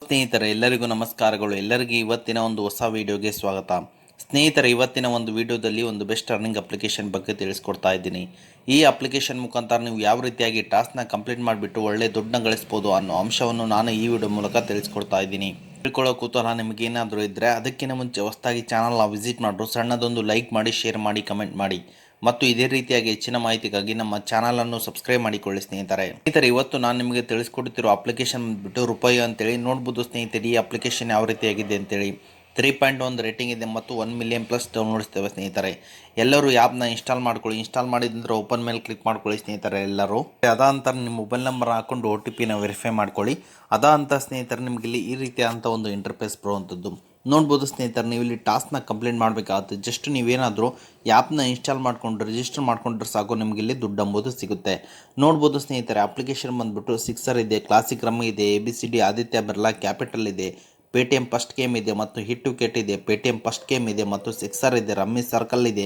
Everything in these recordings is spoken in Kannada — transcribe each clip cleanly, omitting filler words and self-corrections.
ಸ್ನೇಹಿತರೆ ಎಲ್ಲರಿಗೂ ನಮಸ್ಕಾರಗಳು. ಎಲ್ಲರಿಗೂ ಇವತ್ತಿನ ಒಂದು ಹೊಸ ವಿಡಿಯೋಗೆ ಸ್ವಾಗತ. ಸ್ನೇಹಿತರೆ, ಇವತ್ತಿನ ಒಂದು ವಿಡಿಯೋದಲ್ಲಿ ಒಂದು ಬೆಸ್ಟ್ ಅರ್ನಿಂಗ್ ಅಪ್ಲಿಕೇಶನ್ ಬಗ್ಗೆ ತಿಳಿಸ್ಕೊಡ್ತಾ ಇದ್ದೀನಿ. ಈ ಅಪ್ಲಿಕೇಶನ್ ಮುಖಾಂತರ ನೀವು ಯಾವ ರೀತಿಯಾಗಿ ಟಾಸ್ಕ್ನ ಕಂಪ್ಲೀಟ್ ಮಾಡಿಬಿಟ್ಟು ಒಳ್ಳೆ ದುಡ್ಡನ್ನ ಗಳಿಸ್ಬೋದು ಅನ್ನೋ ಅಂಶವನ್ನು ನಾನು ಈ ವಿಡಿಯೋ ಮೂಲಕ ತಿಳಿಸ್ಕೊಡ್ತಾ ಇದ್ದೀನಿ. ತಿಳ್ಕೊಳ್ಳೋ ಕುತೂಹಲ ನಿಮಗೇನಾದರೂ ಇದ್ದರೆ ಅದಕ್ಕಿಂತ ಮುಂಚೆ ಹೊಸದಾಗಿ ಚಾನಲ್ನ ವಿಸಿಟ್ ಮಾಡಿದ್ರು ಸಣ್ಣದೊಂದು ಲೈಕ್ ಮಾಡಿ, ಶೇರ್ ಮಾಡಿ, ಕಮೆಂಟ್ ಮಾಡಿ ಮತ್ತು ಇದೇ ರೀತಿಯಾಗಿ ಹೆಚ್ಚಿನ ಮಾಹಿತಿಗಾಗಿ ನಮ್ಮ ಚಾನಲನ್ನು ಸಬ್ಸ್ಕ್ರೈಬ್ ಮಾಡಿಕೊಳ್ಳಿ ಸ್ನೇಹಿತರೆ. ಇವತ್ತು ನಾನು ನಿಮಗೆ ತಿಳಿಸ್ಕೊಡ್ತಿರೋ ಅಪ್ಲಿಕೇಶನ್ ಬಿಟ್ಟು ರೂಪಾಯಿ ಅಂತೇಳಿ ನೋಡ್ಬೋದು ಸ್ನೇಹಿತರೆ. ಈ ಅಪ್ಲಿಕೇಶನ್ ಯಾವ ರೀತಿಯಾಗಿದೆ ಅಂತೇಳಿ 3.1 ರೇಟಿಂಗ್ ಇದೆ ಮತ್ತು 1 ಮಿಲಿಯನ್ ಪ್ಲಸ್ ಡೌನ್ಲೋಡ್ಸ್ತೇವೆ ಸ್ನೇಹಿತರೆ. ಎಲ್ಲರೂ ಆ್ಯಪ್ನ ಇನ್ಸ್ಟಾಲ್ ಮಾಡ್ಕೊಳ್ಳಿ. ಇನ್ಸ್ಟಾಲ್ ಮಾಡಿದ್ರೆ ಓಪನ್ ಮೇಲೆ ಕ್ಲಿಕ್ ಮಾಡ್ಕೊಳ್ಳಿ ಸ್ನೇಹಿತರೆ. ಎಲ್ಲರೂ ಅಂತ ನಿಮ್ಮ ಮೊಬೈಲ್ ನಂಬರ್ ಹಾಕೊಂಡು OTP ವೆರಿಫೈ ಮಾಡ್ಕೊಳ್ಳಿ. ಅಂತ ಸ್ನೇಹಿತರೆ ನಿಮಗೆ ಇಲ್ಲಿ ಈ ರೀತಿಯಾದಂಥ ಒಂದು ಇಂಟರ್ಫೇಸ್ ಬರುವಂಥದ್ದು ನೋಡ್ಬೋದು ಸ್ನೇಹಿತರೆ. ನೀವು ಇಲ್ಲಿ ಟಾಸ್ಕ್ನ ಕಂಪ್ಲೀಟ್ ಮಾಡಬೇಕಾಗುತ್ತೆ. ಜಸ್ಟ್ ನೀವೇನಾದರೂ ಆ್ಯಪ್ನ ಇನ್ಸ್ಟಾಲ್ ಮಾಡ್ಕೊಂಡು ರಿಜಿಸ್ಟರ್ ಮಾಡ್ಕೊಂಡ್ರೆ ಸಾಕು, ನಿಮಗೆ ಇಲ್ಲಿ ದುಡ್ಡು ಅಂಬೋದು ಸಿಗುತ್ತೆ. ನೋಡ್ಬೋದು ಸ್ನೇಹಿತರೆ, ಅಪ್ಲಿಕೇಶನ್ ಬಂದುಬಿಟ್ಟು ಸಿಕ್ಸರ್ ಇದೆ, ಕ್ಲಾಸಿಕ್ ರಮ್ಮಿ ಇದೆ, ABCD, ಆದಿತ್ಯ ಬಿರ್ಲಾ, ಕ್ಯಾಪಿಟಲ್ ಇದೆ, ಪೇಟಿಎಂ ಫಸ್ಟ್ ಗೇಮ್ ಇದೆ ಮತ್ತು ಹಿಟ್ ವಿಕೆಟ್ ಇದೆ, ಪೇಟಿಎಂ ಫಸ್ಟ್ ಗೇಮ್ ಇದೆ ಮತ್ತು ಸಿಕ್ಸರ್ ಇದೆ, ರಮ್ಮಿ ಸರ್ಕಲ್ ಇದೆ,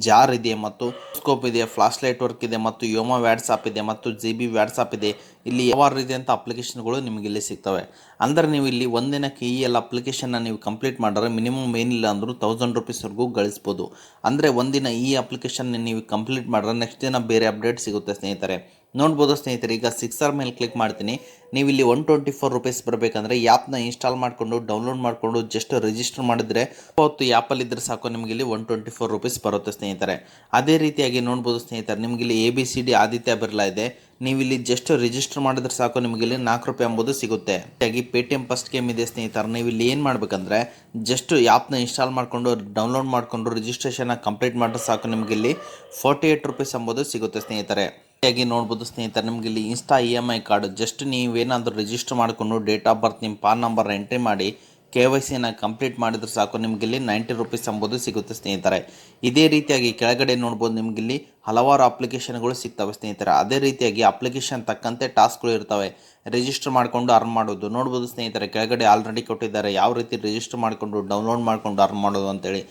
ಜಾರ್ ಇದೆ ಮತ್ತು ಸ್ಕೋಪ್ ಇದೆ, ಫ್ಲಾಶ್ ಲೈಟ್ ವರ್ಕ್ ಇದೆ ಮತ್ತು ಯೋಮೋ ವ್ಯಾಟ್ಸಾಪ್ ಇದೆ ಮತ್ತು GB ವ್ಯಾಟ್ಸಾಪ್ ಇದೆ. ಇಲ್ಲಿ ಯಾವ ರೀತಿಯಂಥ ಅಪ್ಲಿಕೇಶನ್ಗಳು ನಿಮಗೆ ಇಲ್ಲಿ ಸಿಗ್ತವೆ. ಅಂದರೆ ನೀವು ಇಲ್ಲಿ ಒಂದಿನಕ್ಕೆ ಈ ಎಲ್ಲ ಅಪ್ಲಿಕೇಶನ್ನ ನೀವು ಕಂಪ್ಲೀಟ್ ಮಾಡಿದ್ರೆ ಮಿನಿಮಮ್ ಏನಿಲ್ಲ ಅಂದರೂ 1000 ರೂಪೀಸ್ವರೆಗೂ ಗಳಿಸ್ಬೋದು. ಅಂದರೆ ಒಂದಿನ ಈ ಅಪ್ಲಿಕೇಶನ್ ನೀವು ಕಂಪ್ಲೀಟ್ ಮಾಡಿದ್ರೆ ನೆಕ್ಸ್ಟ್ ದಿನ ಬೇರೆ ಅಪ್ಡೇಟ್ ಸಿಗುತ್ತೆ ಸ್ನೇಹಿತರೆ. ನೋಡ್ಬೋದು ಸ್ನೇಹಿತರೆ, ಈಗ ಸಿಕ್ಸರ್ ಮೇಲೆ ಕ್ಲಿಕ್ ಮಾಡ್ತೀನಿ. ನೀವು ಇಲ್ಲಿ 124 ರೂಪೀಸ್ ಬರಬೇಕಂದ್ರೆ ಆ್ಯಪ್ನ ಇನ್ಸ್ಟಾಲ್ ಮಾಡಿಕೊಂಡು ಡೌನ್ಲೋಡ್ ಮಾಡಿಕೊಂಡು ಜಸ್ಟ್ ರಿಜಿಸ್ಟರ್ ಮಾಡಿದರೆ ಅವತ್ತು ಆ್ಯಪಲ್ಲಿದ್ದರೆ ಸಾಕು, ನಿಮಗೆ ಇಲ್ಲಿ 124 ರೂಪೀಸ್ ಬರುತ್ತೆ ಸ್ನೇಹಿತರೆ. ಅದೇ ರೀತಿಯಾಗಿ ನೋಡ್ಬೋದು ಸ್ನೇಹಿತರೆ, ನಿಮಗೆ ಇಲ್ಲಿ ABCD, ಆದಿತ್ಯ ಬಿರ್ಲಾ ಇದೆ. ನೀವು ಇಲ್ಲಿ ಜಸ್ಟ್ ರಿಜಿಸ್ಟರ್ ಮಾಡಿದ್ರೆ ಸಾಕು, ನಿಮಗೆ ಇಲ್ಲಿ 4 ರೂಪಾಯಿ ಎಂಬುದು ಸಿಗುತ್ತೆ. ಹಾಗಾಗಿ ಪೇಟಿಎಂ ಫಸ್ಟ್ ಗೇಮ್ ಇದೆ ಸ್ನೇಹಿತರೆ. ನೀವು ಇಲ್ಲಿ ಏನು ಮಾಡಬೇಕಂದ್ರೆ ಜಸ್ಟ್ ಆ್ಯಪ್ನ ಇನ್ಸ್ಟಾಲ್ ಮಾಡಿಕೊಂಡು ಡೌನ್ಲೋಡ್ ಮಾಡಿಕೊಂಡು ರಿಜಿಸ್ಟ್ರೇಷನ್ನ ಕಂಪ್ಲೀಟ್ ಮಾಡಿದ್ರೆ ಸಾಕು, ನಿಮಗೆ ಇಲ್ಲಿ 48 ರೂಪೀಸ್ ಎಂಬುದು ಸಿಗುತ್ತೆ ಸ್ನೇಹಿತರೆ. ಹಾಗಾಗಿ ನೋಡ್ಬೋದು ಸ್ನೇಹಿತರೆ, ನಿಮಗೆ ಇಲ್ಲಿ ಇನ್ಸ್ಟಾ EMI ಕಾರ್ಡ್ ಜಸ್ಟ್ ನೀವೇನಾದರೂ ರಿಜಿಸ್ಟರ್ ಮಾಡಿಕೊಂಡು ಡೇಟ್ ಆಫ್ ಬರ್ತ್, ನಿಮ್ಮ ಪಾನ್ ನಂಬರ್ ಎಂಟ್ರಿ ಮಾಡಿ KYCನ ಕಂಪ್ಲೀಟ್ ಮಾಡಿದ್ರೆ ಸಾಕು, ನಿಮಗೆ ಇಲ್ಲಿ 90 ರೂಪೀಸ್ ಎಂಬುದು ಸಿಗುತ್ತೆ ಸ್ನೇಹಿತರೆ. ಇದೇ ರೀತಿಯಾಗಿ ಕೆಳಗಡೆ ನೋಡ್ಬೋದು, ನಿಮಗಿಲ್ಲಿ ಹಲವಾರು ಅಪ್ಲಿಕೇಶನ್ಗಳು ಸಿಗ್ತವೆ ಸ್ನೇಹಿತರೆ. ಅದೇ ರೀತಿಯಾಗಿ ಅಪ್ಲಿಕೇಶನ್ ತಕ್ಕಂತೆ ಟಾಸ್ಕ್ಗಳು ಇರ್ತವೆ. ರಿಜಿಸ್ಟರ್ ಮಾಡಿಕೊಂಡು ಅರ್ನ್ ಮಾಡೋದು ನೋಡ್ಬೋದು ಸ್ನೇಹಿತರೆ. ಕೆಳಗಡೆ ಆಲ್ರೆಡಿ ಕೊಟ್ಟಿದ್ದಾರೆ ಯಾವ ರೀತಿ ರಿಜಿಸ್ಟರ್ ಮಾಡಿಕೊಂಡು ಡೌನ್ಲೋಡ್ ಮಾಡಿಕೊಂಡು ಅರ್ನ್ ಮಾಡೋದು ಅಂತೇಳಿ.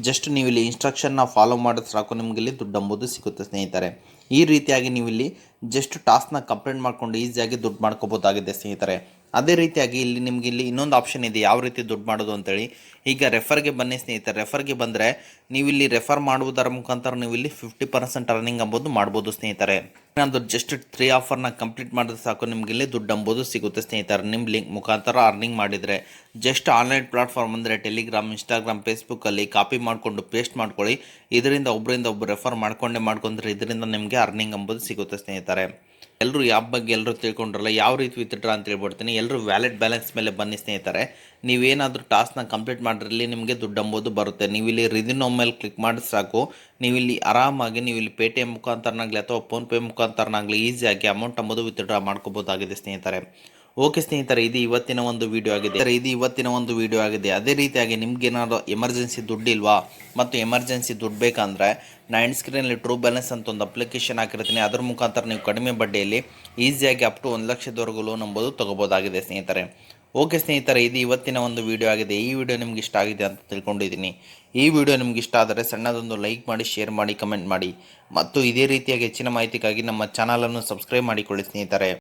ಜಸ್ಟ್ ನೀವು ಇಲ್ಲಿ ಇನ್ಸ್ಟ್ರಕ್ಷನ್ನ ಫಾಲೋ ಮಾಡಿದ್ರೆ ಸಾಕು, ನಿಮಗೆ ಇಲ್ಲಿ ದುಡ್ಡು ಅಂಬುದು ಸಿಗುತ್ತೆ ಸ್ನೇಹಿತರೆ. ಈ ರೀತಿಯಾಗಿ ನೀವು ಇಲ್ಲಿ ಜಸ್ಟ್ ಟಾಸ್ಕ್ನ ಕಂಪ್ಲೀಟ್ ಮಾಡಿಕೊಂಡು ಈಸಿಯಾಗಿ ದುಡ್ಡು ಮಾಡ್ಕೋಬೋದಾಗಿದೆ ಸ್ನೇಹಿತರೆ. ಅದೇ ರೀತಿಯಾಗಿ ಇಲ್ಲಿ ನಿಮಗೆ ಇಲ್ಲಿ ಇನ್ನೊಂದು ಆಪ್ಷನ್ ಇದೆ ಯಾವ ರೀತಿ ದುಡ್ಡು ಮಾಡೋದು ಅಂತೇಳಿ. ಈಗ ರೆಫರ್ಗೆ ಬನ್ನಿ ಸ್ನೇಹಿತರೆ. ರೆಫರ್ಗೆ ಬಂದರೆ ನೀವು ಇಲ್ಲಿ ರೆಫರ್ ಮಾಡುವುದರ ಮುಖಾಂತರ ನೀವು ಇಲ್ಲಿ 50% ಅರ್ನಿಂಗ್ ಅಂಬೋದು ಮಾಡ್ಬೋದು ಸ್ನೇಹಿತರೆ. ಏನಾದರೂ ಜಸ್ಟ್ 3 ಆಫರ್ನ ಕಂಪ್ಲೀಟ್ ಮಾಡಿದ್ರೆ ಸಾಕು, ನಿಮಗೆ ಇಲ್ಲಿ ದುಡ್ಡು ಅಂಬೋದು ಸಿಗುತ್ತೆ ಸ್ನೇಹಿತರೆ. ನಿಮ್ಮ ಲಿಂಕ್ ಮುಖಾಂತರ ಅರ್ನಿಂಗ್ ಮಾಡಿದರೆ ಜಸ್ಟ್ ಆನ್ಲೈನ್ ಪ್ಲಾಟ್ಫಾರ್ಮ್ ಅಂದರೆ ಟೆಲಿಗ್ರಾಮ್, ಇನ್ಸ್ಟಾಗ್ರಾಮ್, ಫೇಸ್ಬುಕ್ಕಲ್ಲಿ ಕಾಪಿ ಮಾಡಿಕೊಂಡು ಪೇಸ್ಟ್ ಮಾಡ್ಕೊಳ್ಳಿ. ಇದರಿಂದ ಒಬ್ಬರಿಂದ ಒಬ್ಬರು ರೆಫರ್ ಮಾಡ್ಕೊಂಡ್ರೆ ಇದರಿಂದ ನಿಮಗೆ ಅರ್ನಿಂಗ್ ಅಂಬೋದು ಸಿಗುತ್ತೆ ಸ್ನೇಹಿತರೆ. ಎಲ್ಲರೂ ಆ್ಯಪ್ ಬಗ್ಗೆ ಎಲ್ಲರೂ ತಿಳ್ಕೊಂಡ್ರಲ್ಲ, ಯಾವ ರೀತಿ ವಿತ್ಡ್ರಾ ಅಂತ ಹೇಳ್ಬಿಡ್ತೀನಿ. ಎಲ್ಲರೂ ವ್ಯಾಲೆಟ್ ಬ್ಯಾಲೆನ್ಸ್ ಮೇಲೆ ಬನ್ನಿ ಸ್ನೇಹಿತರೆ. ನೀವೇನಾದರೂ ಟಾಸ್ಕ್ನ ಕಂಪ್ಲೀಟ್ ಮಾಡಿರಲಿ, ನಿಮಗೆ ದುಡ್ಡು ಅಂಬೋದು ಬರುತ್ತೆ. ನೀವು ಇಲ್ಲಿ ರಿದಿನೋ ಮೇಲೆ ಕ್ಲಿಕ್ ಮಾಡಿದ್ರೆ ಸಾಕು, ನೀವು ಇಲ್ಲಿ ಆರಾಮಾಗಿ ನೀವು ಇಲ್ಲಿ ಪೇಟಿಎಂ ಮುಖಾಂತರನಾಗಲಿ ಅಥವಾ ಫೋನ್ಪೇ ಮುಖಾಂತರನಾಗಲಿ ಈಸಿಯಾಗಿ ಅಮೌಂಟ್ ಅಂಬೋದು ವಿತ್ಡ್ರಾ ಮಾಡ್ಕೋಬೋದಾಗಿದೆ ಸ್ನೇಹಿತರೆ. ಓಕೆ ಸ್ನೇಹಿತರೆ, ಇದು ಇವತ್ತಿನ ಒಂದು ವಿಡಿಯೋ ಆಗಿದೆ. ಅದೇ ರೀತಿಯಾಗಿ ನಿಮ್ಗೇನಾದ್ರು ಎಮರ್ಜೆನ್ಸಿ ದುಡ್ಡಿಲ್ವಾ ಮತ್ತು ಎಮರ್ಜೆನ್ಸಿ ದುಡ್ಡು ಬೇಕಂದರೆ ನಾನು ಸ್ಕ್ರೀನಲ್ಲಿ ಟ್ರೂ ಬ್ಯಾಲೆನ್ಸ್ ಅಂತ ಒಂದು ಅಪ್ಲಿಕೇಶನ್ ಹಾಕಿರ್ತೀನಿ. ಅದರ ಮುಖಾಂತರ ನೀವು ಕಡಿಮೆ ಬಡ್ಡಿಯಲ್ಲಿ ಈಸಿಯಾಗಿ ಅಪ್ ಟು 1 ಲಕ್ಷದವರೆಗೂ ಲೋನ್ ಅಂಬೋದು ತೊಗೋಬೋದಾಗಿದೆ ಸ್ನೇಹಿತರೆ. ಓಕೆ ಸ್ನೇಹಿತರೆ, ಇದು ಇವತ್ತಿನ ಒಂದು ವಿಡಿಯೋ ಆಗಿದೆ. ಈ ವಿಡಿಯೋ ನಿಮ್ಗೆ ಇಷ್ಟ ಆಗಿದೆ ಅಂತ ತಿಳ್ಕೊಂಡಿದ್ದೀನಿ. ಈ ವಿಡಿಯೋ ನಿಮ್ಗೆ ಇಷ್ಟ ಆದರೆ ಸಣ್ಣದೊಂದು ಲೈಕ್ ಮಾಡಿ, ಶೇರ್ ಮಾಡಿ, ಕಮೆಂಟ್ ಮಾಡಿ ಮತ್ತು ಇದೇ ರೀತಿಯಾಗಿ ಹೆಚ್ಚಿನ ಮಾಹಿತಿಗಾಗಿ ನಮ್ಮ ಚಾನಲನ್ನು ಸಬ್ಸ್ಕ್ರೈಬ್ ಮಾಡಿಕೊಳ್ಳಿ ಸ್ನೇಹಿತರೆ.